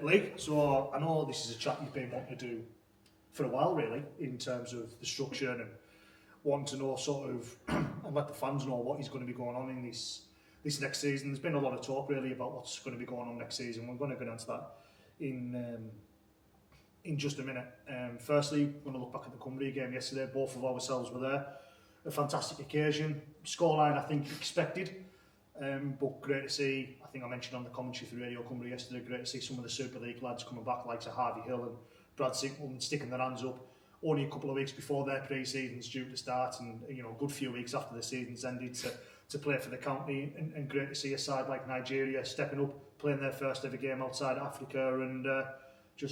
Lee, so I know this is a chat you've been wanting to do for a while, really, in terms of the structure and wanting to know sort of and let the fans know what is going to be going on in this next season. There's been a lot of talk really about what's going to be going on next season. We're going to get into that in just a minute. Firstly, we're going to look back at the Cumbria game yesterday. Both of ourselves were there. A fantastic occasion. Scoreline, I think, expected. But great to see, I think I mentioned on the commentary for Radio Cumbria yesterday, great to see some of the Super League lads coming back, like Harvey Hill and Brad Singleton, sticking their hands up only a couple of weeks before their pre-season's due to start, and a good few weeks after the season's ended to play for the county, and great to see a side like Nigeria stepping up, playing their first ever game outside Africa, and like you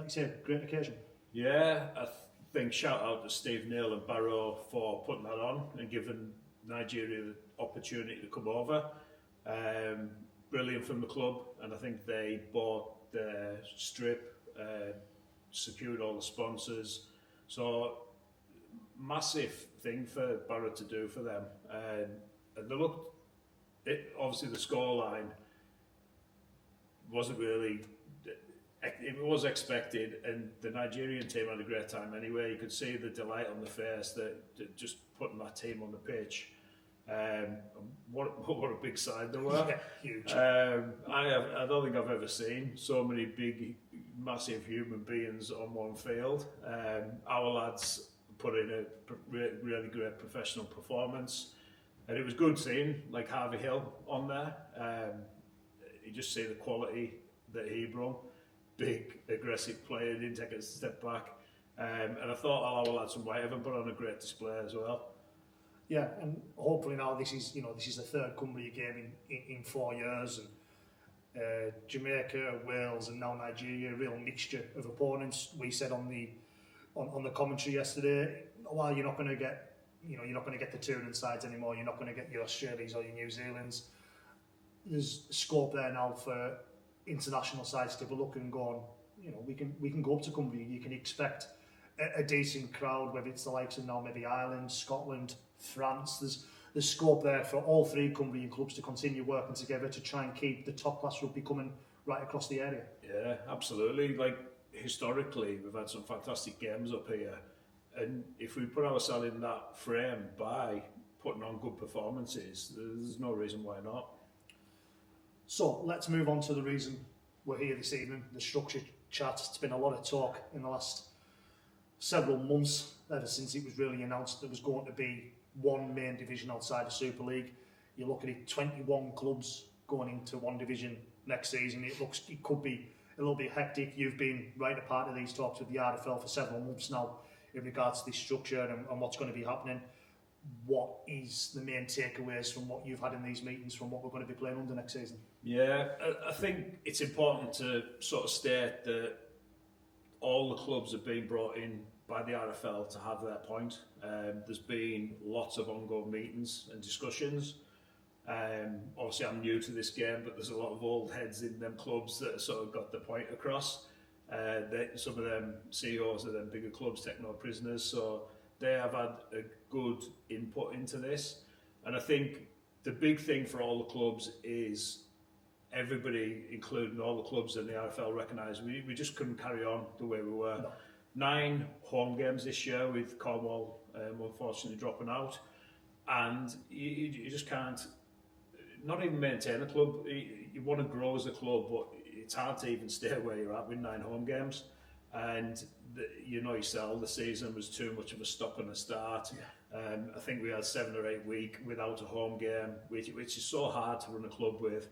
say, great occasion. Yeah, I think shout out to Steve Neal and Barrow for putting that on and giving Nigeria the opportunity to come over. Brilliant from the club, and I think they bought the strip, secured all the sponsors, so massive thing for Barrow to do for them. And they looked, obviously the scoreline wasn't really, it was expected, and the Nigerian team had a great time anyway. You could see the delight on the face that just putting that team on the pitch. What a big side they were. Yeah, huge. I don't think I've ever seen so many big, massive human beings on one field. Our lads put in a really great professional performance, and it was good seeing like Harvey Hill on there. You just see the quality that he brought. Big, aggressive player, didn't take a step back. And I thought our lads from Whitehaven put on a great display as well. Yeah, and hopefully now this is the third Cumbria game in 4 years, and Jamaica, Wales, and now Nigeria, a real mixture of opponents. We said on the commentary yesterday, while you're not going to get the touring sides anymore, you're not going to get your Australians or your New Zealands. There's scope there now for international sides to have a look and go on. We can go up to Cumbria. You can expect a decent crowd, whether it's the likes of now maybe Ireland, Scotland, France. There's scope there for all three Cumbrian clubs to continue working together to try and keep the top class rugby coming right across the area. Yeah, absolutely. Like historically, we've had some fantastic games up here, and if we put ourselves in that frame by putting on good performances, there's no reason why not. So let's move on to the reason we're here this evening, the structure chat. It's been a lot of talk in the last several months, ever since it was really announced there was going to be one main division outside the Super League. You're looking at 21 clubs going into one division next season. It could be a little bit hectic. You've been right a part of these talks with the RFL for several months now in regards to this structure and what's going to be happening. What is the main takeaways from what you've had in these meetings from what we're going to be playing under next season? Yeah, I think it's important to sort of state that all the clubs have been brought in by the RFL to have their point. There's been lots of ongoing meetings and discussions. Obviously I'm new to this game, but there's a lot of old heads in them clubs that sort of got the point across. Some of them CEOs of them bigger clubs take no prisoners, so they have had a good input into this. And I think the big thing for all the clubs is everybody, including all the clubs in the RFL, recognise we just couldn't carry on the way we were. No. 9 home games this year with Cornwall unfortunately dropping out, and you just can't not even maintain a club. You want to grow as a club, but it's hard to even stay where you're at with 9 home games. And yourself, the season was too much of a stop and a start. Yeah. I think we had 7 or 8 weeks without a home game, which is so hard to run a club with.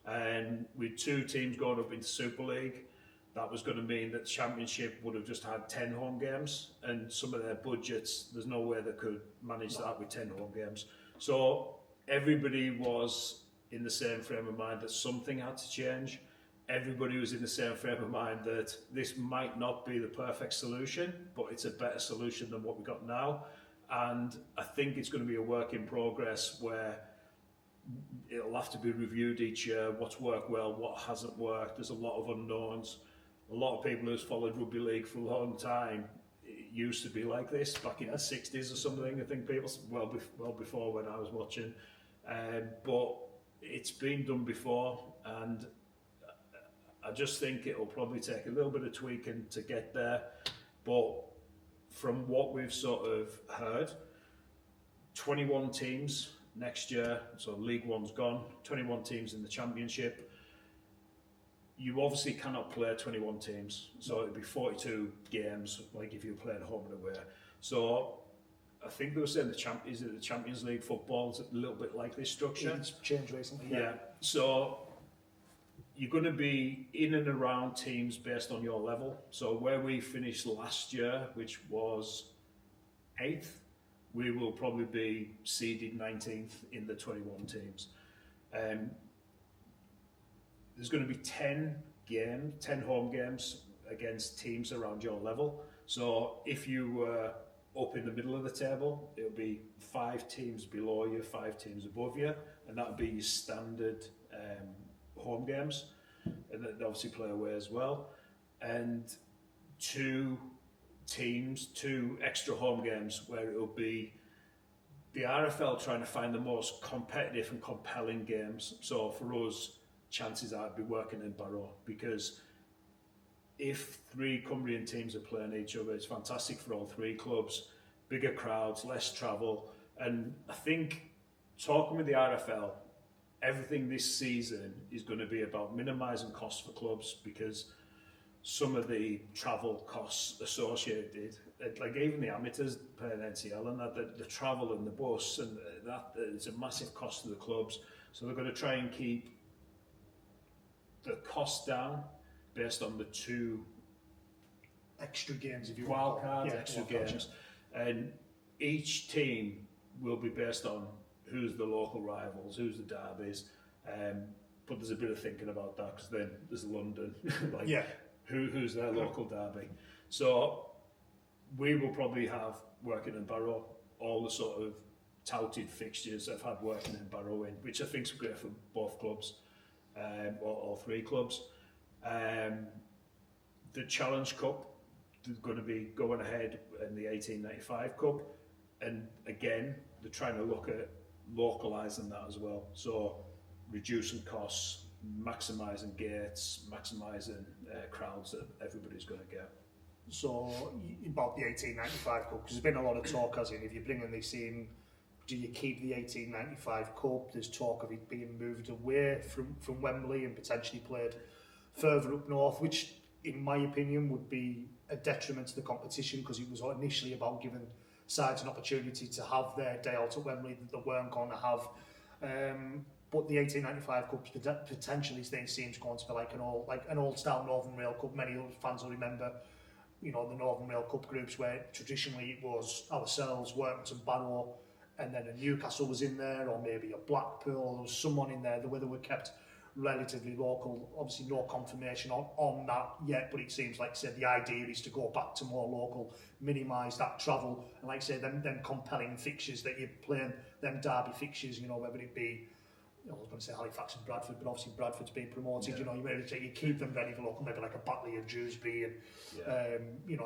And with 2 teams going up into Super League, that was going to mean that the Championship would have just had 10 home games, and some of their budgets, there's no way they could manage that with 10 home games. So everybody was in the same frame of mind that something had to change. Everybody was in the same frame of mind that this might not be the perfect solution, but it's a better solution than what we got now. And I think it's going to be a work in progress where it'll have to be reviewed each year, what's worked well, what hasn't worked. There's a lot of unknowns. A lot of people who's followed rugby league for a long time, it used to be like this back in the 60s or something. I think people, well before when I was watching. But it's been done before, and I just think it'll probably take a little bit of tweaking to get there. But from what we've sort of heard, 21 teams next year, so League One's gone, 21 teams in the Championship. You obviously cannot play 21 teams, so it'd be 42 games, like if you were playing home and away. So I think they were saying the Champions League football is a little bit like this structure. It's changed recently. Yeah. So you're going to be in and around teams based on your level. So where we finished last year, which was 8th, we will probably be seeded 19th in the 21 teams. There's going to be 10 home games against teams around your level. So if you were up in the middle of the table, it'll be 5 teams below you, 5 teams above you, and that'll be your standard home games, and they obviously play away as well. And 2 extra home games where it'll be the RFL trying to find the most competitive and compelling games. So for us, chances are I'd be working in Barrow, because if 3 Cumbrian teams are playing each other, it's fantastic for all 3 clubs. Bigger crowds, less travel, and I think talking with the RFL, everything this season is going to be about minimising costs for clubs, because some of the travel costs associated, like even the amateurs playing NCL and that, the travel and the bus and that, it's a massive cost to the clubs. So they're going to try and keep the cost down based on the 2 extra games, if you wild cards, yeah, extra wild games, and each team will be based on who's the local rivals, who's the derbies. But there's a bit of thinking about that, because then there's London, like who's their local derby. So we will probably have working in Barrow all the sort of touted fixtures I've had working in Barrow in, which I think is great for both clubs, or all 3 clubs. The Challenge Cup is going to be going ahead in the 1895 Cup, and again they're trying to look at localising that as well, so reducing costs, maximising gates, maximising crowds that everybody's going to get. So about the 1895 Cup, because there's been a lot of talk, as in if you're bringing this in, do you keep the 1895 Cup? There's talk of it being moved away from Wembley and potentially played further up north, which in my opinion would be a detriment to the competition, because it was initially about giving sides an opportunity to have their day out at Wembley that they weren't going to have. But the 1895 Cup potentially seems going to be like an old-style Northern Rail Cup. Many fans will remember, the Northern Rail Cup groups where traditionally it was ourselves, Workington, Barrow, and then a Newcastle was in there, or maybe a Blackpool. There was someone in there. The way they were kept relatively local. Obviously no confirmation on that yet, but it seems like I said the idea is to go back to more local, minimise that travel, and like I say, them compelling fixtures that you're playing, them derby fixtures, whether it be, I was going to say Halifax and Bradford, but obviously Bradford's been promoted, you keep them ready for local, maybe like a Batley and Dewsbury, and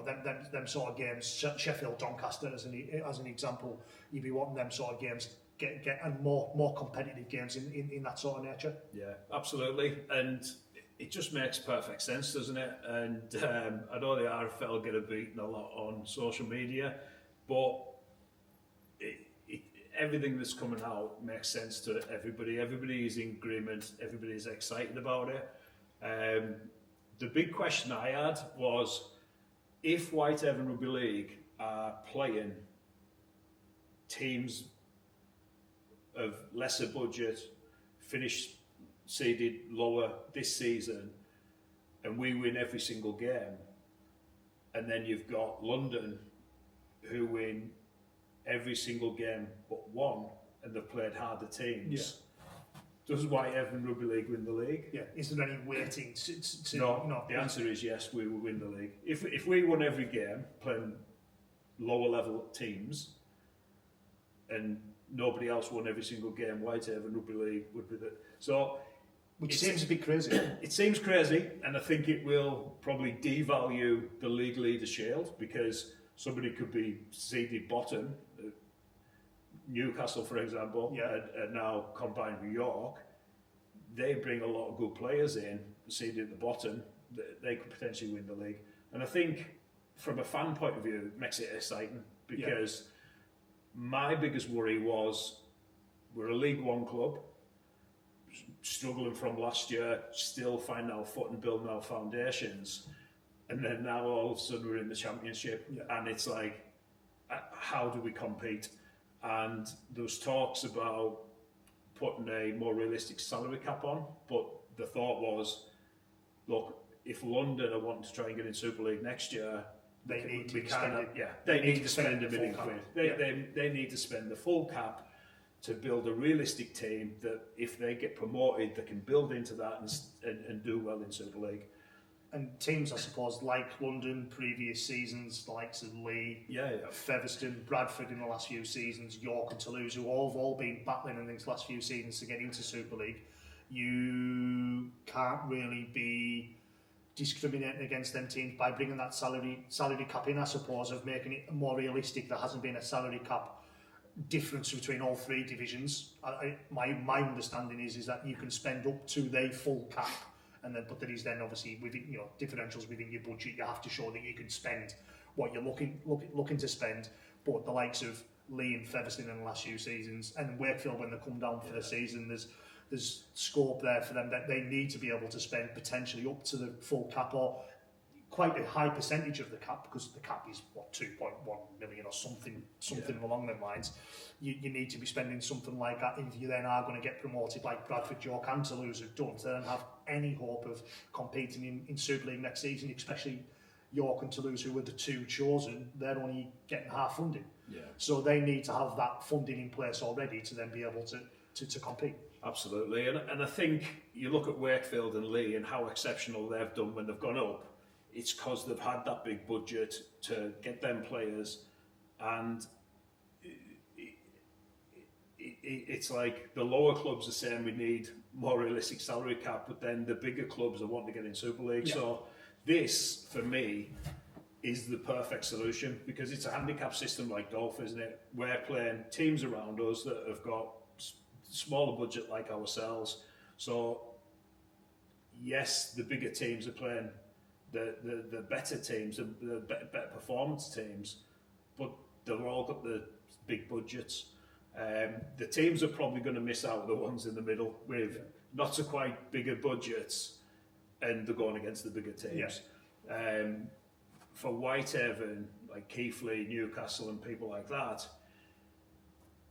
them sort of games, Sheffield, Doncaster as an example, you'd be wanting them sort of games get and more competitive games in that sort of nature. Yeah, absolutely, and it just makes perfect sense, doesn't it? And I know the RFL get a beaten a lot on social media, but everything that's coming out makes sense to everybody. Everybody is in agreement. Everybody is excited about it. The big question I had was, if Whitehaven Rugby League are playing teams of lesser budget, finish seeded lower this season, and we win every single game, and then you've got London who win every single game but one, and they've played harder teams. Does Whitehaven Rugby League win the league? Yeah. Is there any waiting to No. The answer is yes, we will win the league. If we won every game playing lower level teams, and nobody else won every single game, Whitehaven Rugby League would be the... So, which seems a bit crazy. It seems crazy, and I think it will probably devalue the League Leader Shield, because somebody could be seeded bottom. Newcastle, for example, and now combined with York, they bring a lot of good players in. seeded at the bottom, they could potentially win the league. And I think from a fan point of view, it makes it exciting because my biggest worry was we're a League One club, struggling from last year, still finding our foot and building our foundations. And then now all of a sudden we're in the Championship and it's like, how do we compete? And there was talks about putting a more realistic salary cap on, but the thought was, look, if London are wanting to try and get in Super League next year, they need to spend £1 million. They need to spend the full cap to build a realistic team that if they get promoted, they can build into that and do well in Super League. And teams, I suppose, like London, previous seasons, the likes of Lee, Featherstone, Bradford in the last few seasons, York and Toulouse, who have all been battling in these last few seasons to get into Super League, you can't really be discriminating against them teams by bringing that salary cap in, I suppose, of making it more realistic. There hasn't been a salary cap difference between all three divisions. My understanding is that you can spend up to the full cap, and then but there is then obviously within differentials within your budget. You have to show that you can spend what you're looking to spend. But the likes of Lee and Featherstone in the last few seasons, and Wakefield when they come down for the season, there's scope there for them that they need to be able to spend potentially up to the full cap or quite a high percentage of the cap, because the cap is 2.1 million or something along them lines. You need to be spending something like that if you then are going to get promoted, like Bradford, York and Toulouse have done, to then have any hope of competing in Super League next season, especially York and Toulouse, who were the two chosen. They're only getting half funding. So they need to have that funding in place already to then be able to compete. Absolutely, and I think you look at Wakefield and Lee and how exceptional they've done when they've gone up. It's because they've had that big budget to get them players, and it's like the lower clubs are saying we need more realistic salary cap, but then the bigger clubs are wanting to get in Super League. So this, for me, is the perfect solution, because it's a handicap system like golf, isn't it? We're playing teams around us that have got smaller budget like ourselves. So yes, the bigger teams are playing the better teams, the better performance teams, but they've all got the big budgets. The teams are probably going to miss out the ones in the middle with not so quite bigger budgets, and they're going against the bigger teams. For Whitehaven, like Keighley, Newcastle and people like that,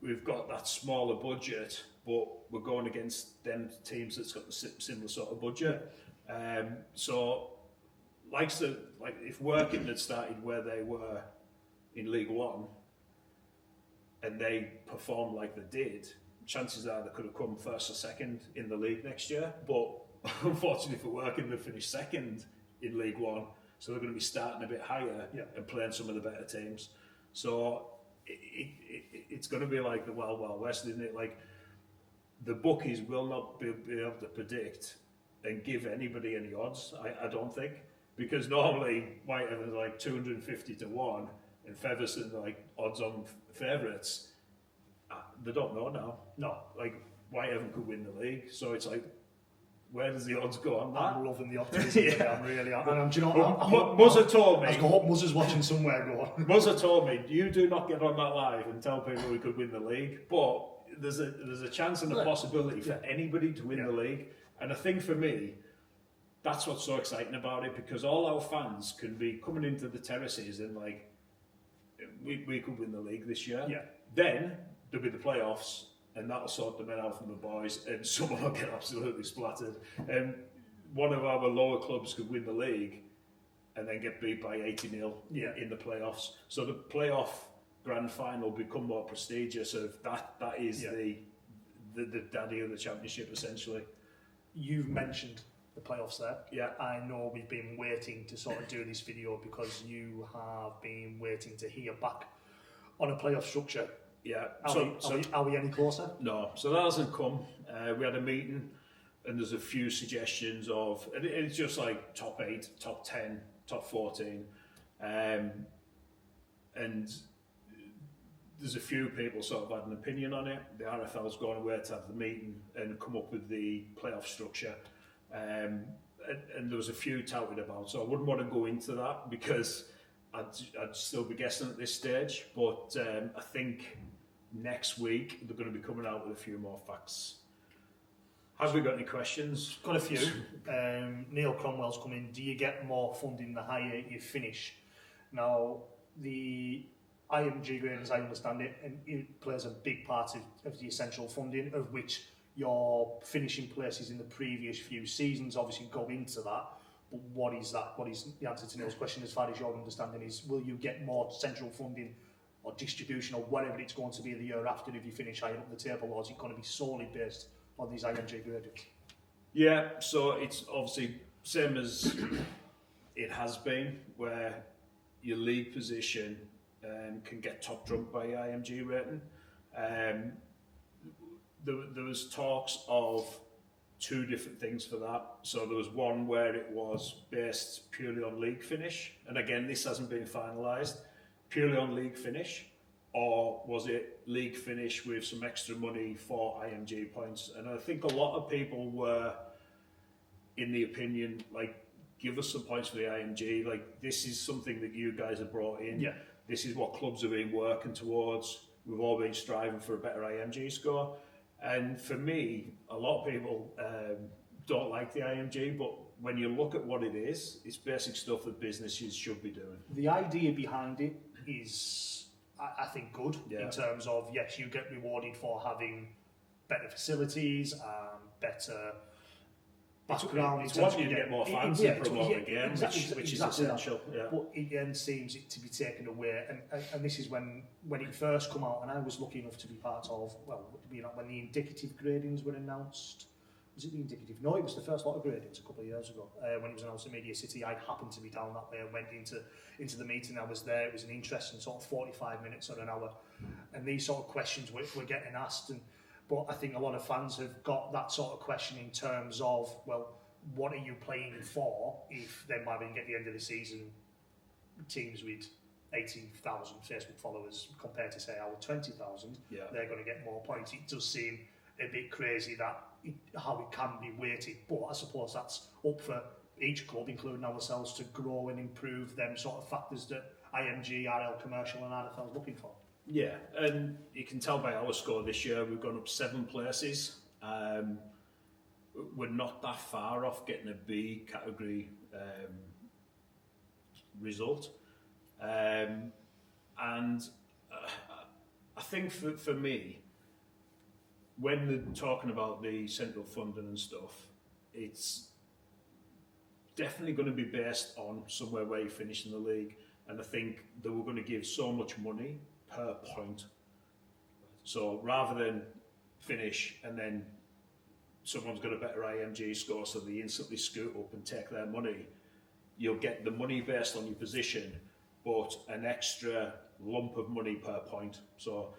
we've got that smaller budget, but we're going against them teams that's got the similar sort of budget. So if Working had started where they were in League One and they performed like they did, chances are they could have come first or second in the league next year. But unfortunately for Working, they finished second in League One, so they're going to be starting a bit higher and playing some of the better teams. So it's going to be like the Wild Wild West, isn't it? Like, the bookies will not be able to predict and give anybody any odds, I don't think. Because normally Whitehaven's like 250 to 1 and Featherstone like odds-on favourites. They don't know now. No, like Whitehaven could win the league, so it's like, where does the odds go on that? I'm loving the optimism. I'm really. And do you know what? Muzza told me. I hope Muzza's watching somewhere. Going. Muzza told me, you do not get on that live and tell people we could win the league, but there's a chance and a possibility for anybody to win the league. And I think for me, that's what's so exciting about it, because all our fans can be coming into the terraces and like, we could win the league this year. Then there'll be the playoffs, and that'll sort the men out from the boys, and someone will get absolutely splattered. And one of our lower clubs could win the league and then get beat by 80-0 in the playoffs. So the playoff grand final become more prestigious. Of that is the daddy of the championship, essentially. You've mentioned the playoffs there. I know we've been waiting to sort of do this video because you have been waiting to hear back on a playoff structure. Are we any closer? No, so that hasn't come. We had a meeting and there's a few suggestions of, and it's just like top 8, top 10, top 14. And there's a few people sort of had an opinion on it. The RFL's gone away to have the meeting and come up with the playoff structure. and there was a few touted about, so I wouldn't want to go into that because I'd still be guessing at this stage. But I think next week they're going to be coming out with a few more facts. Have we got any questions? Got a few. Neil Cromwell's come in. Do you get more funding the higher you finish? Now, the IMG grade, as I understand it, and it plays a big part of the essential funding, of which your finishing places in the previous few seasons obviously go into that. But what is that? What is the answer to Neil's question as far as your understanding is? Will you get more central funding or distribution or whatever it's going to be the year after if you finish higher up the table, or is it going to be solely based on these IMG gradings? Yeah, so it's obviously same as it has been, where your league position can get top trumped by IMG rating. There was talks of two different things for that. So there was one where it was based purely on league finish, and again, this hasn't been finalised, purely on league finish, or was it league finish with some extra money for IMG points? And I think a lot of people were in the opinion, like, give us some points for the IMG, like, this is something that you guys have brought in. Yeah. This is what clubs have been working towards. We've all been striving for a better IMG score. And for me, a lot of people don't like the IMG, but when you look at what it is, it's basic stuff that businesses should be doing. The idea behind it is, I think, good in terms of, yes, you get rewarded for having better facilities, better background. It's what you get more fans and promote the game, which is essential. Yeah. But it then seems to be taken away, and this is when it first come out, and I was lucky enough to be part of, well, when the indicative gradings were announced. Was it the indicative? No, it was the first lot of gradings a couple of years ago. When it was announced at Media City, I happened to be down that way and went into the meeting. I was there. It was an interesting sort of 45 minutes or an hour, and these sort of questions were getting asked. But I think a lot of fans have got that sort of question in terms of, well, what are you playing for if then by then get the end of the season, teams with 80,000 Facebook followers compared to, say, our 20,000, they're going to get more points. It does seem a bit crazy how it can be weighted, but I suppose that's up for each club, including ourselves, to grow and improve them sort of factors that IMG, RL Commercial and RFL is looking for. Yeah, and you can tell by our score this year, we've gone up 7 places. We're not that far off getting a B category result. And I think for me, when they're talking about the central funding and stuff, it's definitely going to be based on somewhere where you finish in the league. And I think they were going to give so much money per point. So rather than finish and then someone's got a better IMG score, so they instantly scoot up and take their money, you'll get the money based on your position, but an extra lump of money per point. So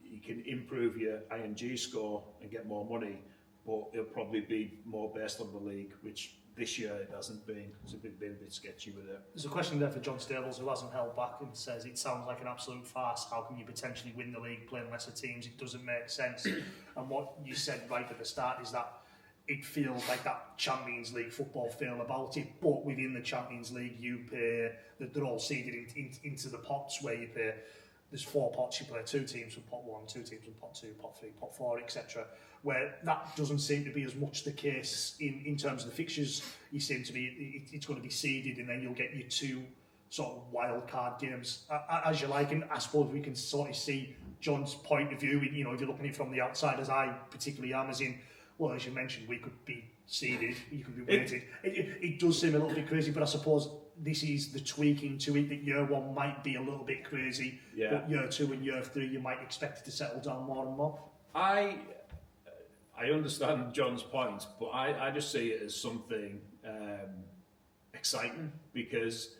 you can improve your IMG score and get more money, but it'll probably be more based on the league, which this year it hasn't been. It's been a bit sketchy with it. There's a question there for John Stables, who hasn't held back and says, it sounds like an absolute farce. How can you potentially win the league playing lesser teams? It doesn't make sense. And what you said right at the start is that it feels like that Champions League football feel about it, but within the Champions League you pay, they're all seeded into the pots where you pay. There's 4 pots, you play 2 teams from pot 1, 2 teams from pot 2, pot 3, pot 4, etc. Where that doesn't seem to be as much the case in terms of the fixtures. You seem to be, it's going to be seeded, and then you'll get your 2 sort of wild card games as you like. And I suppose we can sort of see John's point of view, you know, if you're looking at it from the outside, as I particularly am, as in, well, as you mentioned, we could be seeded, you could be weighted. It does seem a little bit crazy, but I suppose this is the tweaking to it, that year 1 might be a little bit crazy, but year 2 and year 3 you might expect it to settle down more and more. I understand John's point, but I just see it as something exciting, because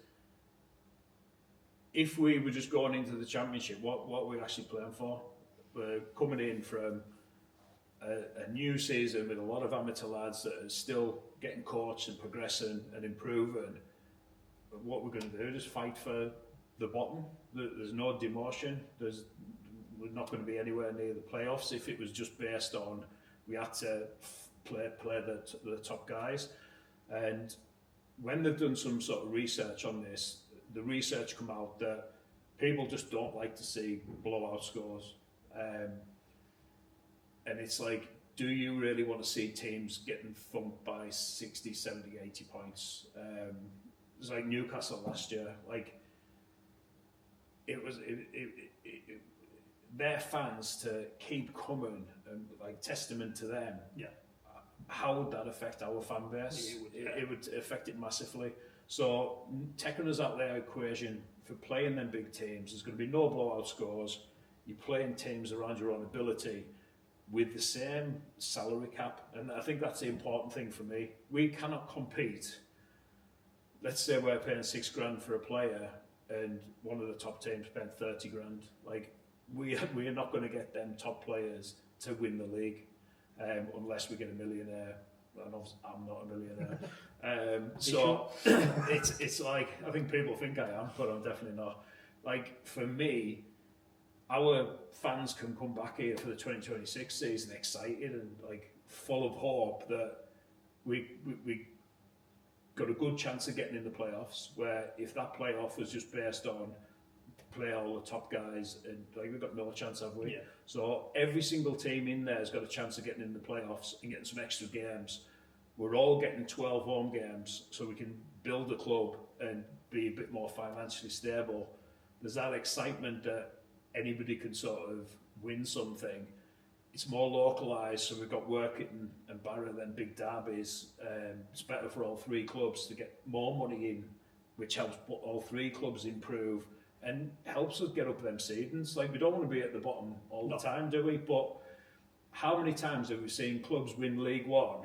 if we were just going into the Championship, what we're actually playing for? We're coming in from a new season with a lot of amateur lads that are still getting coached and progressing and improving. But what we're going to do is fight for the bottom. There's no demotion. We're not going to be anywhere near the playoffs if it was just based on we had to play the top guys. And when they've done some sort of research on this, the research come out that people just don't like to see blowout scores. And it's like, do you really want to see teams getting thumped by 60, 70, 80 points? It was like Newcastle last year. Like, their fans to keep coming, and like testament to them. Yeah. How would that affect our fan base? It would affect it massively. So taking us out of their equation for playing them big teams, there's going to be no blowout scores. You're playing teams around your own ability with the same salary cap, and I think that's the important thing for me. We cannot compete. Let's say we're paying $6,000 for a player, and one of the top teams paying $30,000. Like, we are not going to get them top players to win the league unless we get a millionaire. And I'm not a millionaire. So it's like, I think people think I am, but I'm definitely not. Like, for me, our fans can come back here for the 2026 season excited and like full of hope that we got a good chance of getting in the playoffs, where if that playoff was just based on play all the top guys, and like, we've got no chance, have we? Yeah. So every single team in there has got a chance of getting in the playoffs and getting some extra games. We're all getting 12 home games, so we can build a club and be a bit more financially stable. There's that excitement that anybody can sort of win something. It's more localised, so we've got Workington and Barrow, then big derbies. It's better for all three clubs to get more money in, which helps all three clubs improve and helps us get up them seedings. Like, we don't want to be at the bottom all the time, do we? But how many times have we seen clubs win League One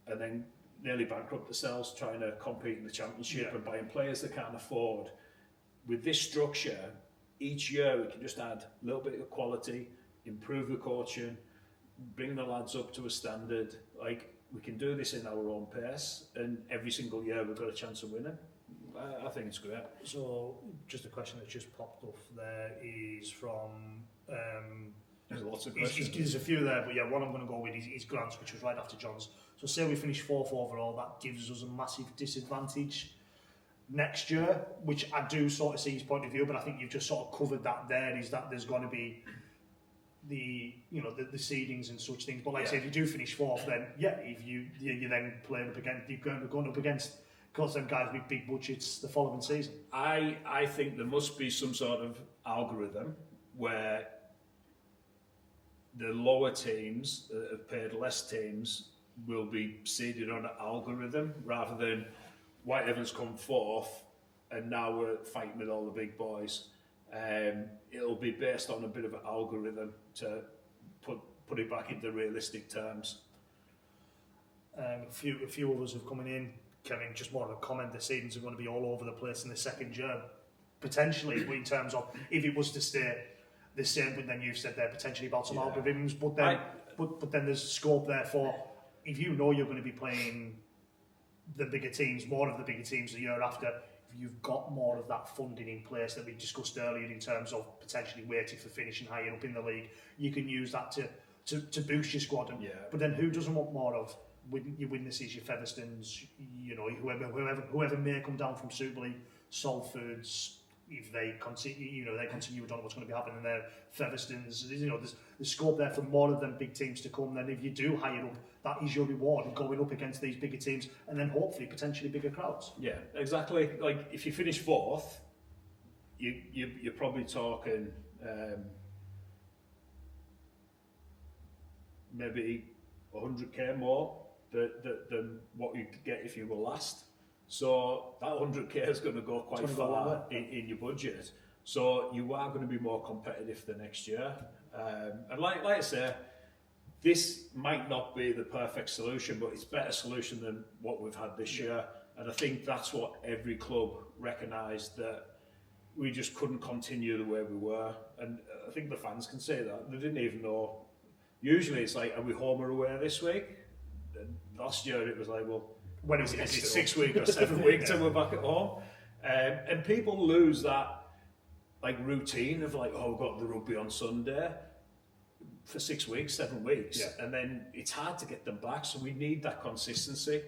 and then nearly bankrupt themselves trying to compete in the Championship and buying players they can't afford? With this structure, each year we can just add a little bit of quality, improve the coaching, bring the lads up to a standard. Like, we can do this in our own pace, and every single year we've got a chance of winning. I think it's great. So, just a question that just popped up there is from... There's lots of questions. There's a few there, but yeah, one I'm going to go with is Grant's, which was right after John's. So say we finish 4th overall, that gives us a massive disadvantage next year, which I do sort of see his point of view, but I think you've just sort of covered that there, is that there's going to be the seedings and such things. But like I say, if you do finish 4th, then if you then playing up against, you're going up against, because them guys with big budgets the following season. I think there must be some sort of algorithm where the lower teams that have paid less teams will be seeded on an algorithm, rather than White Evans come 4th and now we're fighting with all the big boys. It'll be based on a bit of an algorithm to put it back into realistic terms. A few of us have coming in, Kevin, just more of a comment. The seasons are going to be all over the place in the second year, potentially, but in terms of if it was to stay the same, but then you've said there potentially about some algorithms, but then there's scope there for, if you know you're going to be playing the bigger teams, more of the bigger teams the year after, if you've got more of that funding in place that we discussed earlier in terms of potentially waiting for finishing higher up in the league, you can use that to boost your squad. But then who doesn't want more of your witnesses, your Featherstones, whoever may come down from Super League, Salfords, if they continue, we don't know what's going to be happening there. Featherstones, there's scope there for more of them big teams to come. Then if you do hire up, that is your reward, going up against these bigger teams, and then hopefully potentially bigger crowds. Yeah, exactly. Like, if you finish 4th, you're probably talking maybe 100k more than what you could get if you were last. So that 100k is going to go quite far in your budget. So you are going to be more competitive the next year. And like I say, this might not be the perfect solution, but it's a better solution than what we've had this year. And I think that's what every club recognised, that we just couldn't continue the way we were. And I think the fans can say that. They didn't even know. Usually it's like, are we home or away this week? And last year it was like, well, when is it 6 week or 7 week till we're back at home? And people lose that like routine of like, oh, we've got the rugby on Sunday for 6 weeks, 7 weeks, and then it's hard to get them back. So we need that consistency.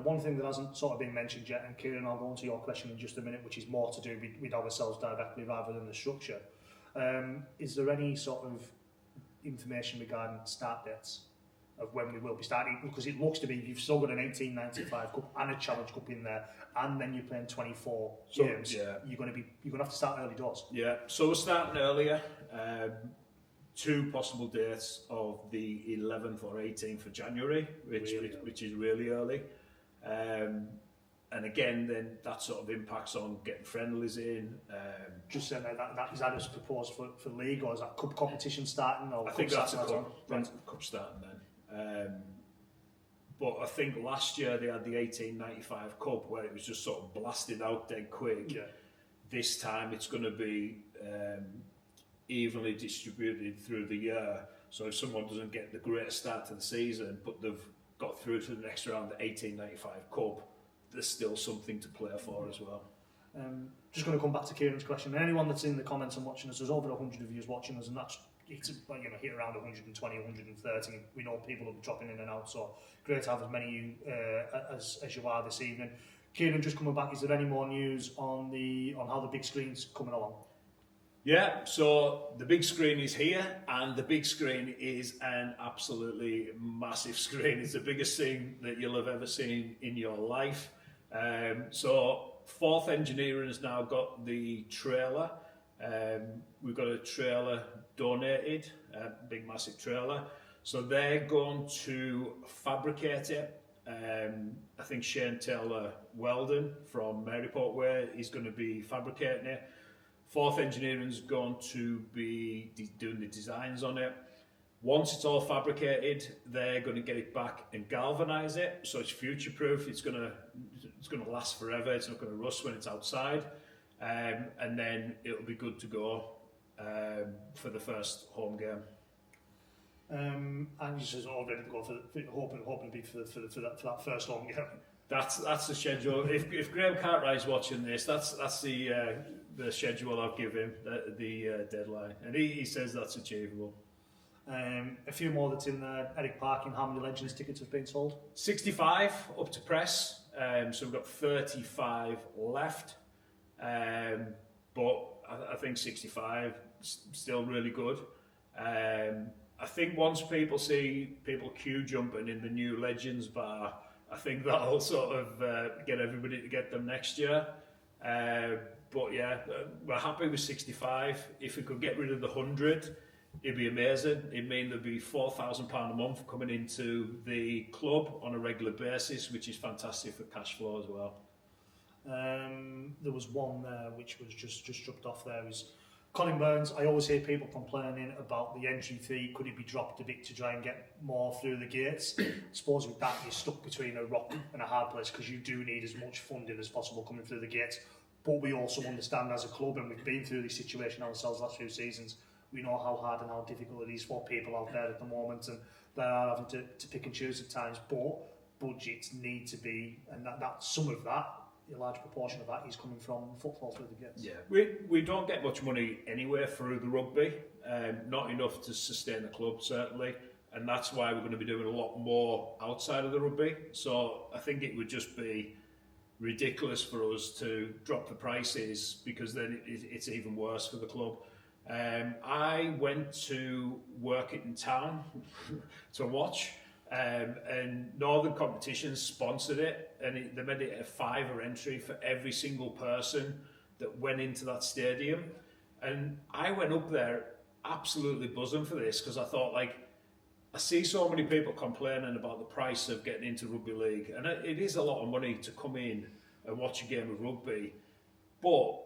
One thing that hasn't sort of been mentioned yet, and Kieran, I'll go on to your question in just a minute, which is more to do with ourselves directly rather than the structure. Is there any sort of information regarding start dates of when we will be starting? Because it looks to be you've still got an 1895 Cup and a Challenge Cup in there, and then you're playing 24 games. Yeah. You're going to have to start early doors. Yeah, so we're starting earlier. Two possible dates of the 11th or 18th of January, which is really early. And again, then that sort of impacts on getting friendlies in. Just saying that is that as proposed for league, or is that cup competition starting? Or I think that's a cup starting then. But I think last year they had the 1895 Cup where it was just sort of blasted out dead quick. Yeah. This time it's going to be evenly distributed through the year. So if someone doesn't get the greatest start to the season, but they've got through to the next round, the 1895 Cup, there's still something to play for as well. Just going to come back to Kieran's question. And anyone that's in the comments and watching us, there's over 100 of you watching us, and that's hit around 120, 130. We know people will be dropping in and out, so great to have as many of you as you are this evening. Kieran, just coming back, is there any more news on how the big screen's coming along? Yeah, so the big screen is here, and the big screen is an absolutely massive screen. It's the biggest thing that you'll have ever seen in your life. So Fourth Engineering has now got the trailer. We've got a trailer donated, a big massive trailer. So they're going to fabricate it. I think Shane Taylor Weldon from Maryport Way is going to be fabricating it. Fourth Engineering is going to be doing the designs on it. Once it's all fabricated, they're going to get it back and galvanise it, so it's future-proof. It's going to last forever. It's not going to rust when it's outside, and then it'll be good to go for the first home game. And you said all ready to go hoping to be for that first home game. That's the schedule. If Graham Cartwright's watching this, that's the schedule I've given him, the deadline, and he says that's achievable. A few more that's in there. Eric Parkin, how many Legends tickets have been sold? 65 up to press, so we've got 35 left, but I think 65 still really good. I think once people see people queue jumping in the new Legends bar, I think that'll sort of get everybody to get them next year. But yeah, we're happy with 65. If we could get rid of the 100, it'd be amazing. It'd mean there'd be £4,000 a month coming into the club on a regular basis, which is fantastic for cash flow as well. There was one there which was just dropped off there. Is Colin Burns. I always hear people complaining about the entry fee. Could it be dropped a bit to try and get more through the gates? I suppose with that you're stuck between a rock and a hard place, because you do need as much funding as possible coming through the gates. But we also understand as a club, and we've been through this situation ourselves last few seasons, we know how hard and how difficult it is for people out there at the moment, and they are having to pick and choose at times. But budgets need to be, and that some of that, a large proportion of that, is coming from football through the gates. Yeah, we don't get much money anywhere through the rugby, not enough to sustain the club certainly, and that's why we're going to be doing a lot more outside of the rugby. So I think it would just be ridiculous for us to drop the prices, because then it's even worse for the club. I went to work it in town to watch, and Northern Competitions sponsored it, and they made it a £5 entry for every single person that went into that stadium. And I went up there absolutely buzzing for this, because I thought, I see so many people complaining about the price of getting into rugby league, and it is a lot of money to come in and watch a game of rugby, but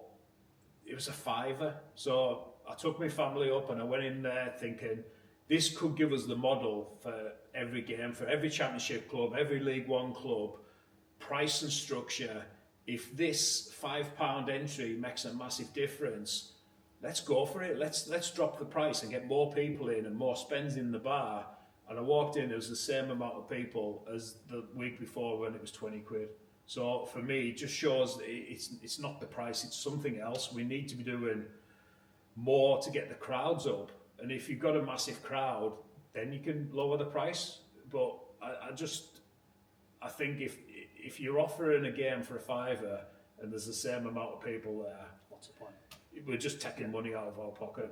it was a £5. So I took my family up and I went in there thinking this could give us the model for every game, for every championship club, every League One club, price and structure. If this £5 entry makes a massive difference, let's go for it. Let's drop the price and get more people in and more spends in the bar. And I walked in, it was the same amount of people as the week before when it was 20 quid. So for me, it just shows that it's not the price, it's something else. We need to be doing more to get the crowds up. And if you've got a massive crowd, then you can lower the price. But I think if if you're offering a game for a fiver and there's the same amount of people there, what's the point? We're just taking money out of our pocket.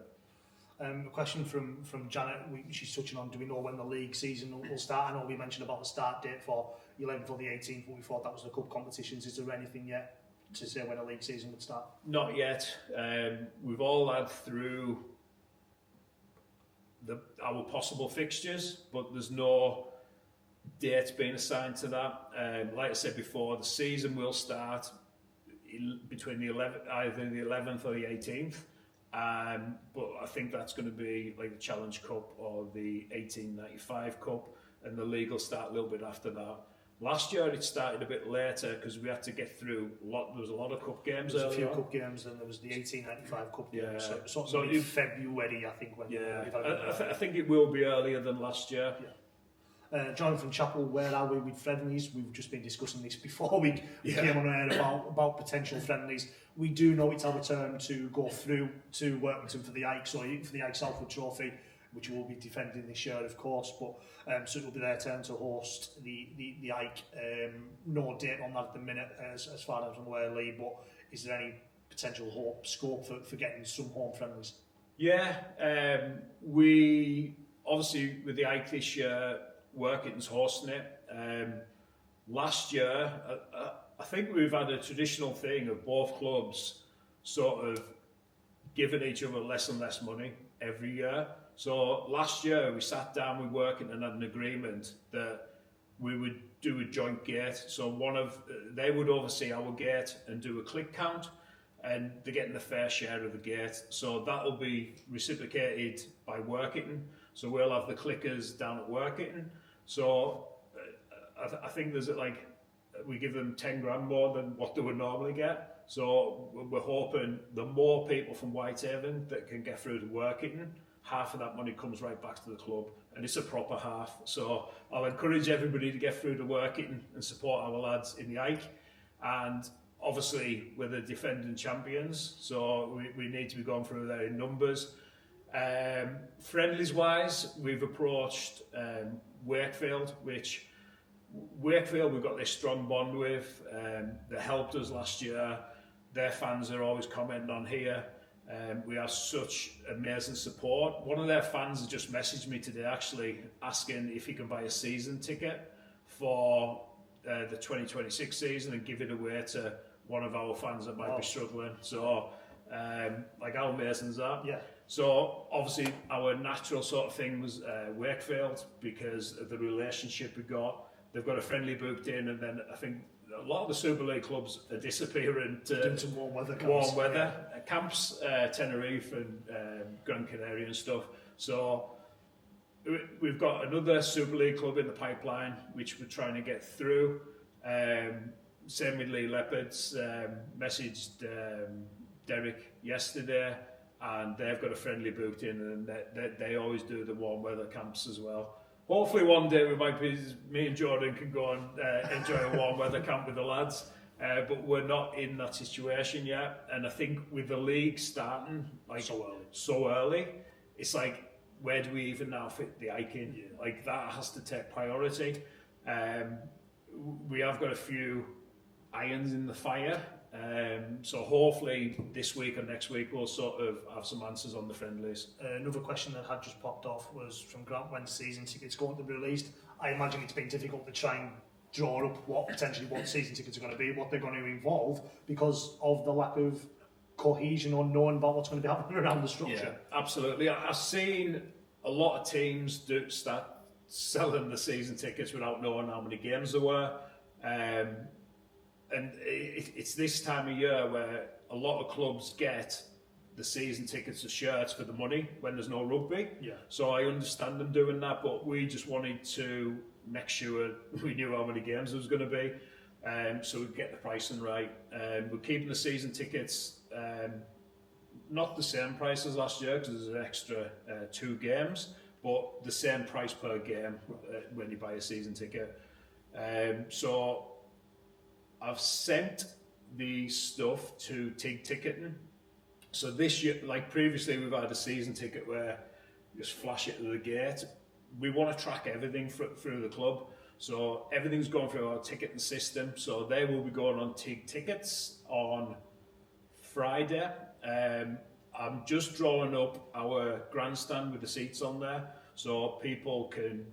A question from Janet. She's touching on, do we know when the league season will start? I know we mentioned about the start date for 11th or the 18th, but we thought that was the cup competitions. Is there anything yet to say when a league season would start? Not yet. We've all had through our possible fixtures, but there's no date being assigned to that. Like I said before, the season will start between either the 11th or the 18th. But I think that's going to be like the Challenge Cup or the 1895 Cup, and the league will start a little bit after that. Last year it started a bit later because we had to get through there was a lot of cup games. There was a few cup games, and there was the 1895 Cup yeah. games. So sort of February, I think. I think it will be earlier than last year. Yeah. Jonathan Chappell, where are we with friendlies? We've just been discussing this before we came on air about potential friendlies. We do know it's our turn to go through to Workington for the Ike Southwood Trophy, which will be defending this year, of course. But so it will be their turn to host the Ike. No date on that at the minute, as far as I'm aware, Lee. But is there any potential scope for getting some home friendlies? Yeah, we obviously with the Ike this year, Workington's hosting it. Last year, I think we've had a traditional thing of both clubs sort of giving each other less and less money every year. So last year we sat down with Workington and had an agreement that we would do a joint gate. So they would oversee our gate and do a click count, and they're getting the fair share of the gate. So that will be reciprocated by Workington. So we'll have the clickers down at Workington. So I think there's like we give them 10 grand more than what they would normally get. So we're hoping the more people from Whitehaven that can get through to Workington, half of that money comes right back to the club, and it's a proper half. So I'll encourage everybody to get through to Workington and support our lads in the Ike. And obviously we're the defending champions, so we need to be going through there in numbers. Friendlies wise, we've approached Wakefield, which Wakefield we've got this strong bond with. They helped us last year. Their fans are always commenting on here. We have such amazing support. One of their fans has just messaged me today actually asking if he can buy a season ticket for the 2026 season and give it away to one of our fans that might be struggling. So like how amazing is that? Yeah. So obviously our natural sort of thing was Wakefield because of the relationship we got. They've got a friendly booked in, and then I think a lot of the Super League clubs are disappearing to some warm weather camps, Tenerife and Gran Canaria and stuff. So we've got another Super League club in the pipeline, which we're trying to get through. Same with Lee Leopards. Messaged Derek yesterday, and they've got a friendly booked in, and they always do the warm weather camps as well. Hopefully one day me and Jordan can go and enjoy a warm weather camp with the lads, but we're not in that situation yet. And I think with the league starting like so early, it's like, where do we even now fit the Ike in? Yeah. Like that has to take priority. We have got a few irons in the fire. So hopefully this week or next week we'll sort of have some answers on the friendlies. Another question that had just popped off was from Grant, when season tickets going to be released. I imagine it's been difficult to try and draw up what season tickets are going to be, what they're going to involve, because of the lack of cohesion or knowing about what's going to be happening around the structure. Yeah, absolutely. I've seen a lot of teams start selling the season tickets without knowing how many games there were. And it's this time of year where a lot of clubs get the season tickets or shirts for the money when there's no rugby. Yeah. So I understand them doing that, but we just wanted to make sure we knew how many games there was going to be, so we'd get the pricing right. We're keeping the season tickets not the same price as last year because there's an extra 2 games, but the same price per game when you buy a season ticket. So I've sent the stuff to TIG Ticketing. So this year, like previously, we've had a season ticket where you just flash it to the gate. We want to track everything through the club. So everything's going through our ticketing system. So they will be going on tickets on Friday. I'm just drawing up our grandstand with the seats on there, so people can,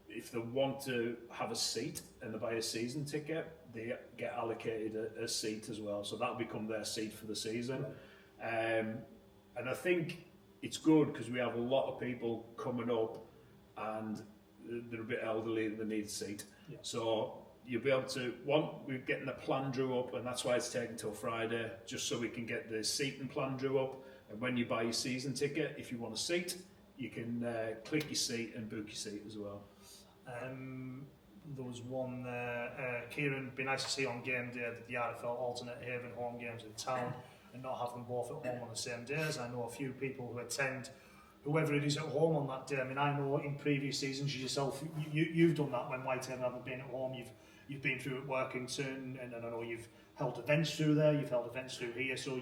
if they want to have a seat and they buy a season ticket, they get allocated a seat as well. So that'll become their seat for the season. And I think it's good because we have a lot of people coming up and they're a bit elderly and they need a seat. Yeah. So you'll be able to, we're getting the plan drew up, and that's why it's taken till Friday, just so we can get the seating plan drew up. And when you buy your season ticket, if you want a seat, you can click your seat and book your seat as well. There was one there, Kieran, it'd be nice to see on game day that the RFL alternate Haven home games in town and not have them both at home on the same days. I know a few people who attend, whoever it is at home on that day. I mean, I know in previous seasons yourself, you've done that when Whitehaven haven't been at home. You've been through at Workington, and I know you've held events through there. You've held events through here, so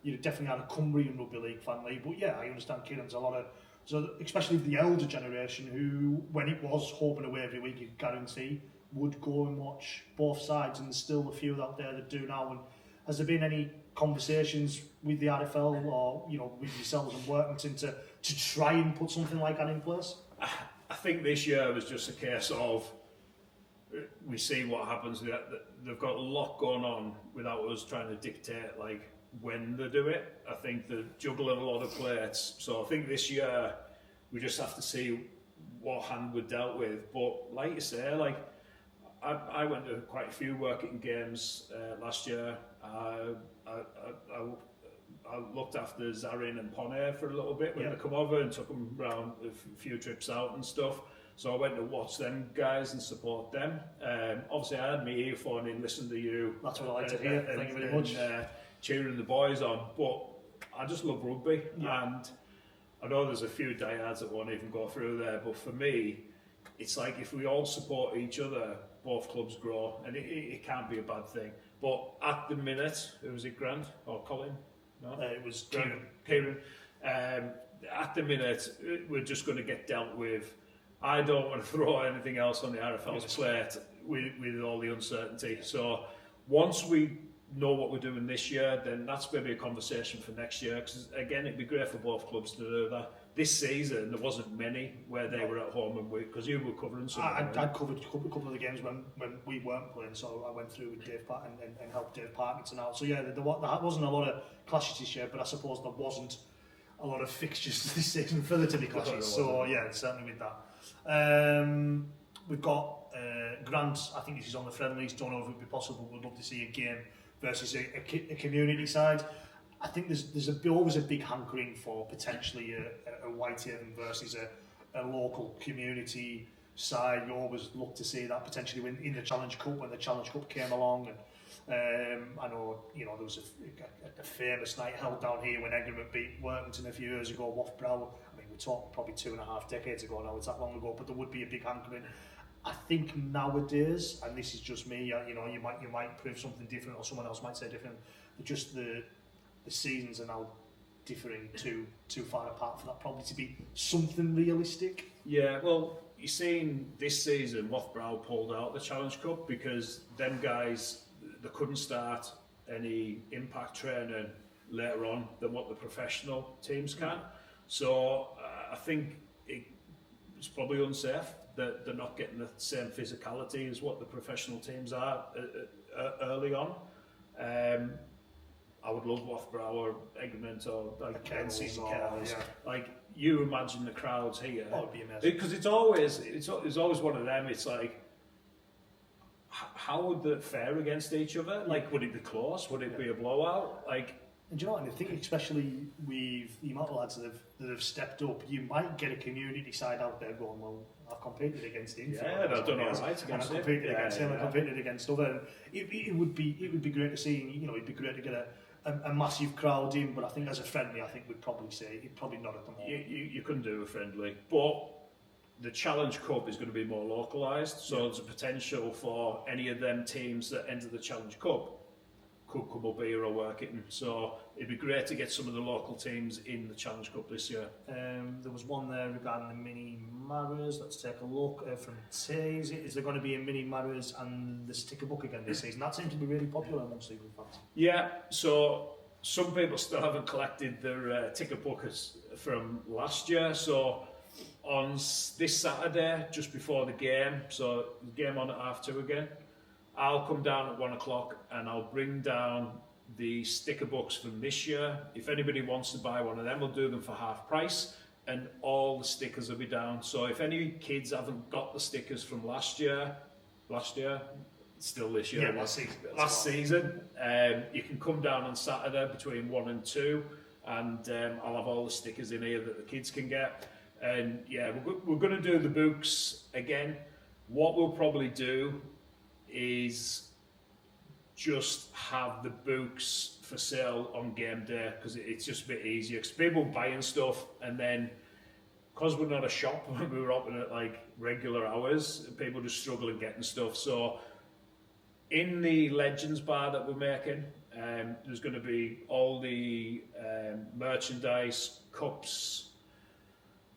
you definitely had a Cumbrian Rugby League fan league. But yeah, I understand Kieran's a lot of, so especially the elder generation who, when it was home and away every week, you guarantee would go and watch both sides, and there's still a few out there that do now. And has there been any conversations with the RFL or with yourselves and Workington to try and put something like that in place? I think this year was just a case of we see what happens. They've got a lot going on without us trying to dictate like when they do it. I think they're juggling a lot of plates. So I think this year we just have to see what hand we're dealt with. But like you say, like I went to quite a few Workington games last year. I looked after Zarin and Ponair for a little bit when they come over and took them around a few trips out and stuff. So I went to watch them guys and support them. Obviously, I had my earphone in, listened to you. That's what I like to hear. Thank you very much. Cheering the boys on. But I just love rugby. Yeah. And I know there's a few diehards that won't even go through there. But for me, it's like if we all support each other, both clubs grow. And it can't be a bad thing. But at the minute, who was it, Grant or Colin? No, it was Kieran. At the minute, we're just going to get dealt with. I don't want to throw anything else on the RFL's plate with all the uncertainty. So once we know what we're doing this year, then that's maybe a conversation for next year. Because again, it'd be great for both clubs to do that. This season, there wasn't many where they were at home, and because you were covering some. I'd covered a couple of the games when we weren't playing, so I went through with Dave and helped Dave Parkinson out. So yeah, there wasn't a lot of clashes this year, but I suppose there wasn't a lot of fixtures this season for there to be clashes. So yeah, certainly with that. We've got Grant. I think this is on the friendlies. Don't know if it would be possible. We'd love to see a game versus a community side. I think there's always a big hankering for potentially a Whitehaven versus a local community side. You always look to see that potentially in the Challenge Cup, when the Challenge Cup came along. And I know there was a famous night held down here when Egremont beat Workington a few years ago. Wafbrow. I mean, we're talking probably 2.5 decades ago now. It's that long ago, but there would be a big hankering. I think nowadays, and this is just me, you might prove something different, or someone else might say different. But just the seasons are now differing too far apart for that probably to be something realistic. Yeah, well, you're seeing this season Wafbrow pulled out the Challenge Cup because them guys, they couldn't start any impact training later on than what the professional teams can. So I think it's probably unsafe that they're not getting the same physicality as what the professional teams are early on. I would love Wafbrow or Egremont or like NC Kells. Like you imagine the crowds here. Oh, it'd be amazing. Because it's always one of them. It's like, how would they fare against each other? Like, would it be close? Would it be a blowout? Like, and do you know what? I think especially with the amount of lads that have stepped up, you might get a community side out there going, well, I've competed against him. Yeah, I've done all right against him. I've competed against him. I've competed against other. It would be great to see. It'd be great to get a massive crowd in. But I think as a friendly, I think we'd probably say it'd probably not at the moment. You couldn't do a friendly, but the Challenge Cup is going to be more localised. So there's a potential for any of them teams that enter the Challenge Cup could come up here or work it. So it'd be great to get some of the local teams in the Challenge Cup this year. There was one there regarding the mini Maras. Let's take a look from Tay. Is there going to be a mini Maras and the sticker book again this season? That seems to be really popular amongst Eagle fans. Yeah, so some people still haven't collected their ticket bookers from last year. So on this Saturday, just before the game, so the game on at 2:30 again, I'll come down at 1 o'clock and I'll bring down the sticker books from this year. If anybody wants to buy one of them, we'll do them for half price and all the stickers will be down. So if any kids haven't got the stickers from last year, still this year, last season, you can come down on Saturday between 1 and 2 and I'll have all the stickers in here that the kids can get. And yeah, we're going to do the books again. What we'll probably do is just have the books for sale on game day because it's just a bit easier. Because people buying stuff and then, because we're not a shop, we were open at like regular hours, people just struggling getting stuff. So in the Legends bar that we're making, there's going to be all the merchandise, cups,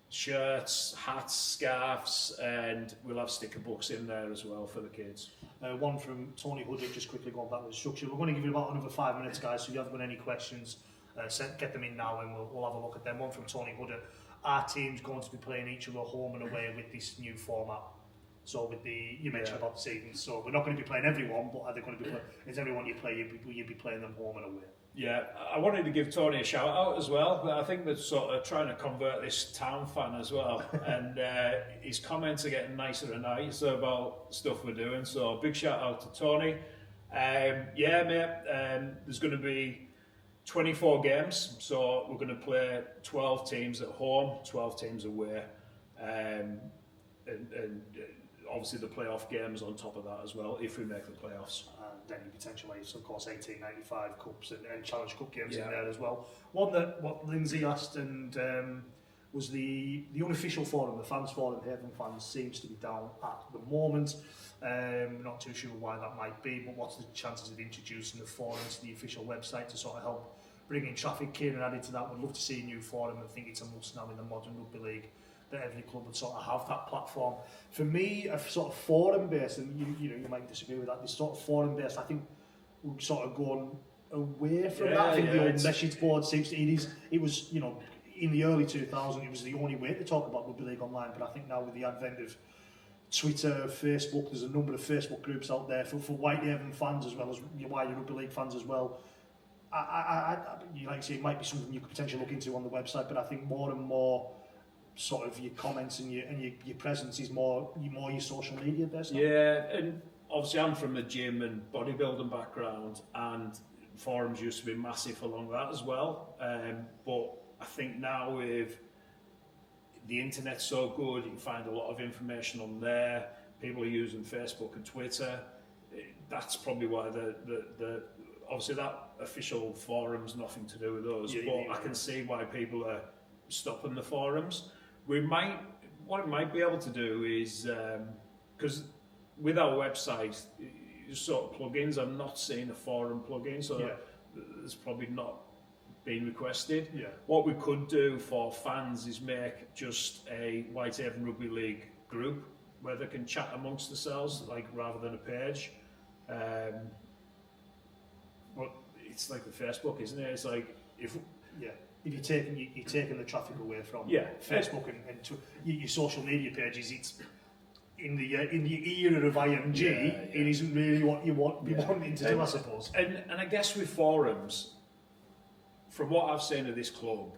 shirts, hats, scarves, and we'll have sticker books in there as well for the kids. One from Tony Hooded, just quickly going back to the structure. We're going to give you about another 5 minutes, guys, so if you haven't got any questions, get them in now and we'll have a look at them. One from Tony Hooded. Our team's going to be playing each other home and away with this new format. So with you mentioned about the season, so we're not going to be playing everyone, but are they going to be playing, is everyone you play, will you be playing them home and away? Yeah, I wanted to give Tony a shout out as well, but I think they're sort of trying to convert this town fan as well, and his comments are getting nicer and nicer about stuff we're doing, so big shout out to Tony. Yeah, mate, there's going to be 24 games, so we're going to play 12 teams at home, 12 teams away, and obviously the playoff games on top of that as well, if we make the playoffs. Then you potentially, so of course, 1895 Cups and Challenge Cup games in there as well. One that what Lindsay asked and was the unofficial forum, the fans forum, Haven Fans, seems to be down at the moment. Not too sure why that might be, but what's the chances of introducing the forum to the official website to sort of help bring in traffic? Kieran added to that, would love to see a new forum. I think it's a must now in the modern rugby league, that every club would sort of have that platform. For me, a sort of forum-based, and you might disagree with that, this sort of forum-based, I think we're sort of going away from that. I think the old message board seems to, it was, in the early 2000s, it was the only way to talk about rugby league online, but I think now with the advent of Twitter, Facebook, there's a number of Facebook groups out there for Whitehaven fans as well as your wider rugby league fans as well. You like to say, it might be something you could potentially look into on the website, but I think more and more sort of your comments and your presence is more your social media based. Yeah, and obviously I'm from a gym and bodybuilding background, and forums used to be massive along that as well. But I think now with the internet so good, you can find a lot of information on there. People are using Facebook and Twitter. That's probably why the obviously that official forum's nothing to do with us, but I can see why people are stopping the forums. What we might be able to do is, because with our website, sort of plugins, I'm not seeing a forum plugin, so it's probably not been requested. Yeah. What we could do for fans is make just a Whitehaven Rugby League group where they can chat amongst themselves, like rather than a page. But it's like the Facebook, isn't it? It's like if you're taking the traffic away from Facebook and your social media pages, it's in the era of IMG, it isn't really what you want wanting to do, I suppose. And I guess with forums, from what I've seen of this club,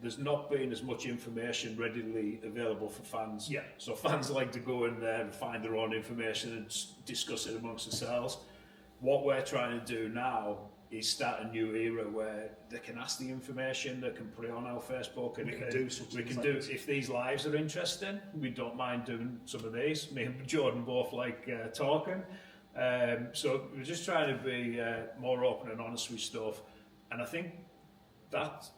there's not been as much information readily available for fans. Yeah. So fans like to go in there and find their own information and discuss it amongst themselves. What we're trying to do now is start a new era where they can ask the information, they can put it on our Facebook, and we can do if these lives are interesting, we don't mind doing some of these. Me and Jordan both like talking, so we're just trying to be more open and honest with stuff. And I think that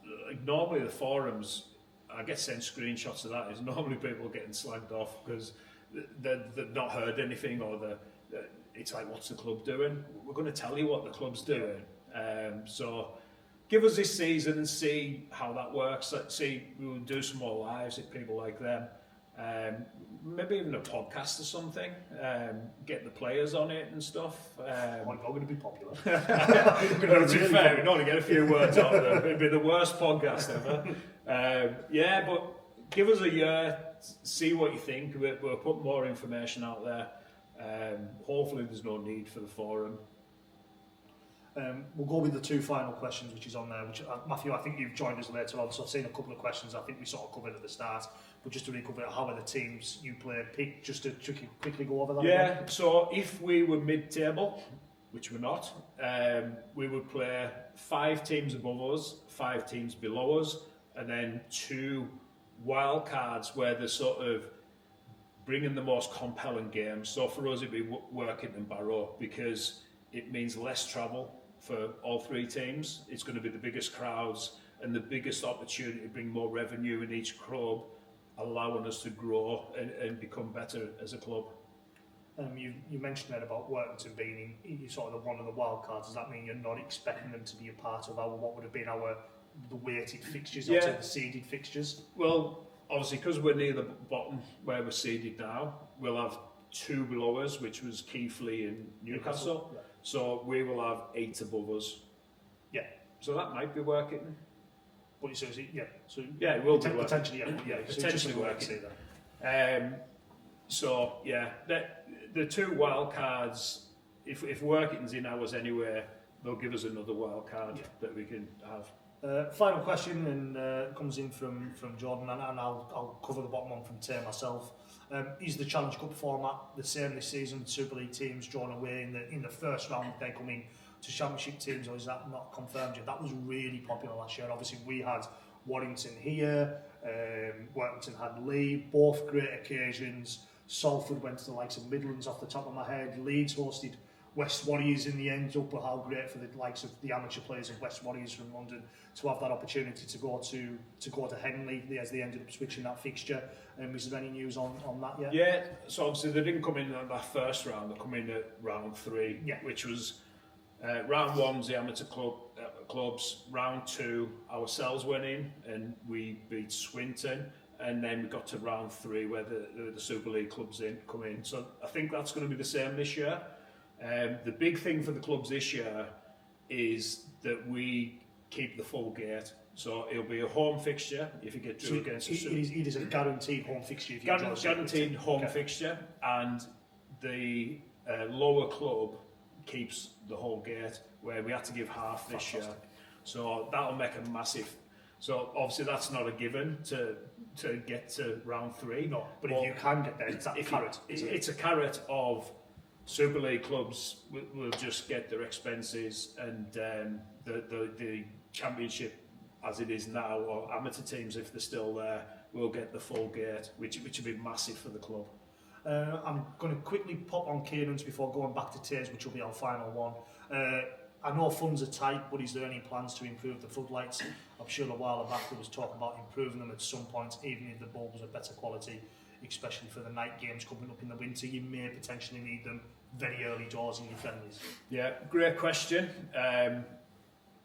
normally the forums, I get sent screenshots of that, is normally people getting slagged off because they've not heard anything, or it's like, what's the club doing? We're going to tell you what the club's doing. So give us this season and see how that works. Let's see, we'll do some more lives if people like them. Maybe even a podcast or something. Get the players on it and stuff. Not going to be popular. To be fair, we'd only get a few words out of them. It'd be the worst podcast ever. Yeah, but give us a year, see what you think. We'll put more information out there. Hopefully there's no need for the forum. We'll go with the two final questions which is on there, which Matthew, I think you've joined us later on, so I've seen a couple of questions I think we sort of covered at the start, but just to recover, how are the teams you play picked, just to quickly go over that again? again? So if we were mid-table, which we're not, we would play 5 teams above us, 5 teams below us, and then 2 wild cards where they're sort of bringing the most compelling games. So for us it'd be Workington and Barrow, because it means less travel for all 3 teams. It's going to be the biggest crowds and the biggest opportunity to bring more revenue in each club, allowing us to grow and become better as a club. You mentioned there about Workington being in sort of one of the wild cards. Does that mean you're not expecting them to be a part of what would have been the weighted fixtures, or the seeded fixtures? Well, obviously because we're near the bottom where we're seeded now, we'll have 2 below us, which was Keighley and Newcastle. Yeah. So we will have 8 above us. Yeah. So that might be working. But so is it, so yeah, it will be potentially, potentially so working. So yeah, the 2 wild cards. If Workington's in ours anyway, they'll give us another wild card that we can have. Final question, and comes in from Jordan, and I'll cover the bottom one from Tay myself. Is the Challenge Cup format the same this season with Super League teams drawn away in the first round if they come in to Championship teams, or is that not confirmed yet? That was really popular last year. Obviously we had Warrington here, Workington had Lee, both great occasions. Salford went to the likes of Midlands off the top of my head. Leeds hosted West Warriors in the end, but how great for the likes of the amateur players of West Warriors from London to have that opportunity to go to Henley as they ended up switching that fixture. Is there any news on that yet? Yeah, so obviously they didn't come in at that first round, they come in at round 3, which was round 1 was the amateur clubs, round 2 ourselves went in and we beat Swinton, and then we got to round 3 where the Super League clubs come in. So I think that's going to be the same this year. The big thing for the clubs this year is that we keep the full gate. So it'll be a home fixture if you get through against a Super. It is a guaranteed home fixture. If you guaranteed home fixture, and the lower club keeps the whole gate, where we had to give half this year. So that'll make a massive. So obviously that's not a given to get to round 3. No, but if you can get there, it's that carrot. It's a carrot of Super League clubs will just get their expenses, and the Championship as it is now, or amateur teams if they're still there, will get the full gate, which would be massive for the club. I'm going to quickly pop on Kieran's before going back to Tays, which will be our final one. I know funds are tight, but is there any plans to improve the floodlights? I'm sure a while back there was talk about improving them at some point, even if the bulbs are better quality, especially for the night games coming up in the winter. You may potentially need them very early doors in your friendlies. Yeah, great question.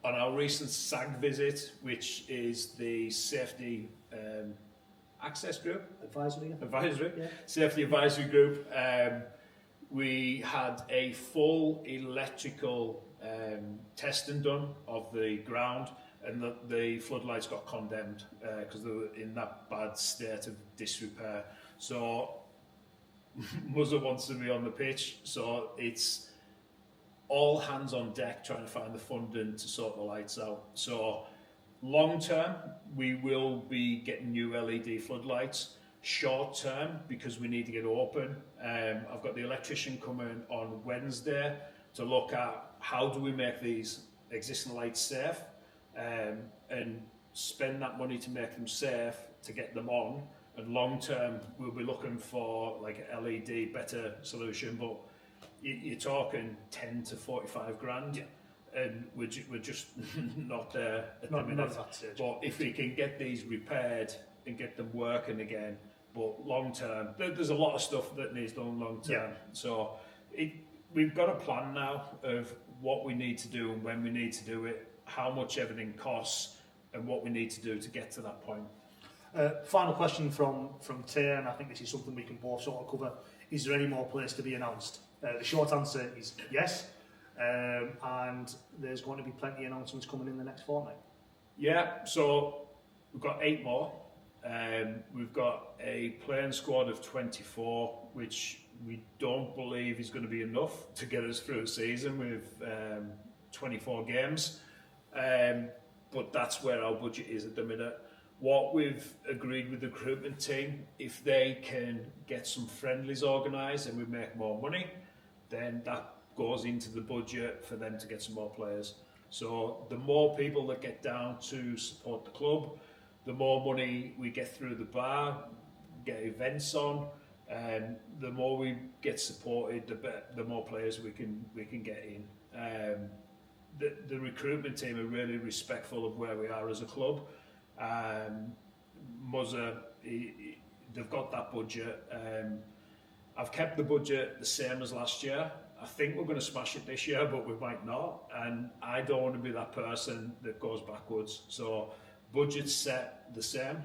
On our recent SAG visit, which is the Safety Access Group? Advisory, yeah. Safety Advisory Group. We had a full electrical testing done of the ground, and the floodlights got condemned because they were in that bad state of disrepair. So Muzzer wants to be on the pitch, so it's all hands on deck trying to find the funding to sort the lights out. So long term, we will be getting new LED floodlights. Short term, because we need to get open, I've got the electrician coming on Wednesday to look at how do we make these existing lights safe, and spend that money to make them safe, to get them on. And long term, we'll be looking for like an LED better solution, but you're talking 10 to 45 grand, and we're just not there at the minute. Not at that stage. But if we can get these repaired and get them working again, but long term, there's a lot of stuff that needs done long term. So we've got a plan now of what we need to do and when we need to do it, how much everything costs, and what we need to do to get to that point. Final question from Tia, and I think this is something we can both sort of cover. Is there any more players to be announced? The short answer is yes, and there's going to be plenty of announcements coming in the next fortnight. Yeah, so we've got 8 more. We've got a playing squad of 24, which we don't believe is going to be enough to get us through a season with 24 games. But that's where our budget is at the minute. What we've agreed with the recruitment team, if they can get some friendlies organised and we make more money, then that goes into the budget for them to get some more players. So the more people that get down to support the club, the more money we get through the bar, get events on, the more we get supported, the more players we can get in. The recruitment team are really respectful of where we are as a club. Muzza, they've got that budget. I've kept the budget the same as last year. I think we're going to smash it this year, but we might not. And I don't want to be that person that goes backwards. So budget's set the same.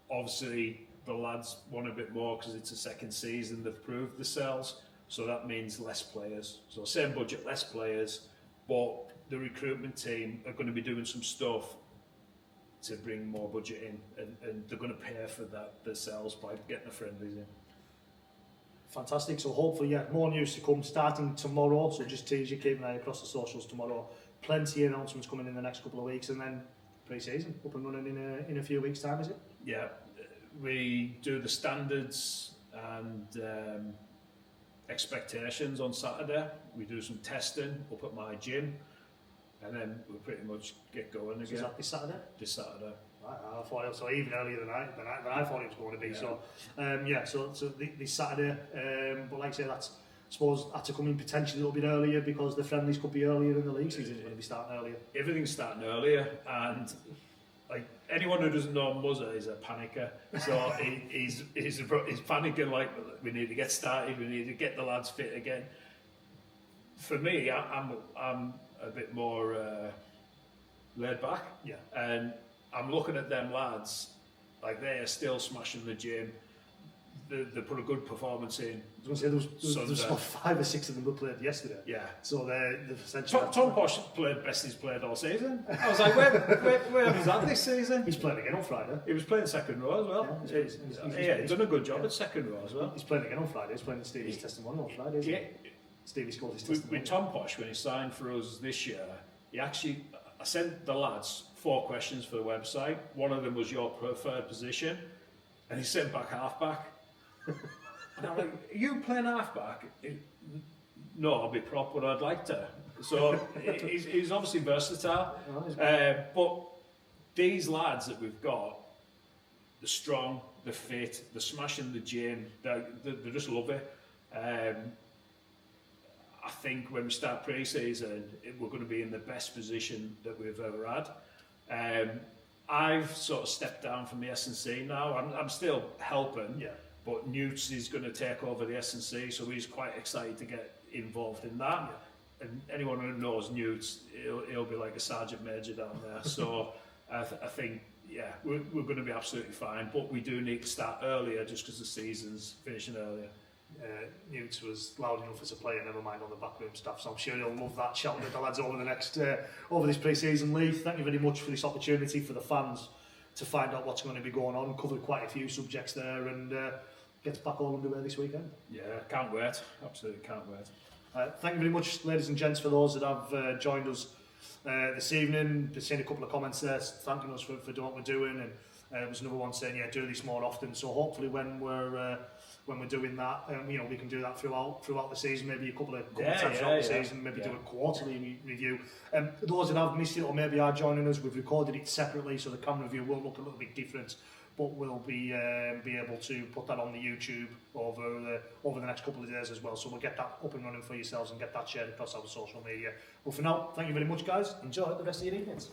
Obviously, the lads want a bit more because it's a second season. They've proved themselves. So that means less players. So same budget, less players. But the recruitment team are going to be doing some stuff to bring more budget in, and they're going to pay for that themselves by getting the friendlies in. Fantastic. So hopefully, yeah, more news to come starting tomorrow. So just tease you, keep an eye across the socials tomorrow. Plenty of announcements coming in the next couple of weeks, and then pre-season up and running in a few weeks' time, is it? Yeah, we do the standards and expectations on Saturday. We do some testing up at my gym, and then we pretty much get going again. So is that this Saturday? This Saturday. I thought it was so even earlier than I thought it was going to be. Yeah. So this Saturday. But like I say, I suppose had to come in potentially a little bit earlier because the friendlies could be earlier and the league season is going to be starting earlier. Everything's starting earlier, and like anyone who doesn't know Muzza is a panicker. So he's panicking like we need to get started, we need to get the lads fit again. For me, I'm a bit more laid back. Yeah. And I'm looking at them lads, like they are still smashing the gym. They put a good performance in. I was going to say, there was about 5 or 6 of them that played yesterday. Yeah. So they're essentially... Tom Posh played best he's played all season. I was like, where was that this season? He's playing again on Friday. He was playing second row as well. He's done a good job at second row as well. He's playing again on Friday. He's playing Stevie's testimonial on Friday, isn't he? Stevie scored his testimonial. With Tom Posh, when he signed for us this year, I sent the lads 4 questions for the website. One of them was your preferred position, and he sent back halfback. And I'm like, are you playing halfback? No, I'll be prop, but I'd like to. So he's obviously versatile. But these lads that we've got, they're strong, they're fit, they're smashing the gym, they just love it. I think when we start pre-season, we're going to be in the best position that we've ever had. I've sort of stepped down from the S&C now. I'm still helping, but Newts is going to take over the S&C, so he's quite excited to get involved in that. Yeah. And anyone who knows Newts, he'll be like a sergeant major down there. So I think, we're going to be absolutely fine, but we do need to start earlier just because the season's finishing earlier. Newts was loud enough as a player, never mind on the backroom staff, so I'm sure he'll love that shouting at the lads over this pre-season. Lee, thank you very much for this opportunity for the fans to find out what's going to be going on. Covered quite a few subjects there, and gets back all underway this weekend. Yeah, can't wait. Absolutely can't wait. Thank you very much, ladies and gents, for those that have joined us this evening. We've seen a couple of comments there thanking us for doing what we're doing, and there was another one saying, do this more often. So hopefully when we're doing that, we can do that throughout the season, maybe a couple of times throughout the season, maybe do a quarterly review. Those that have missed it or maybe are joining us, we've recorded it separately, so the camera view will look a little bit different, but we'll be able to put that on the YouTube over the next couple of days as well. So we'll get that up and running for yourselves and get that shared across our social media. But for now, thank you very much, guys. Enjoy the rest of your evenings.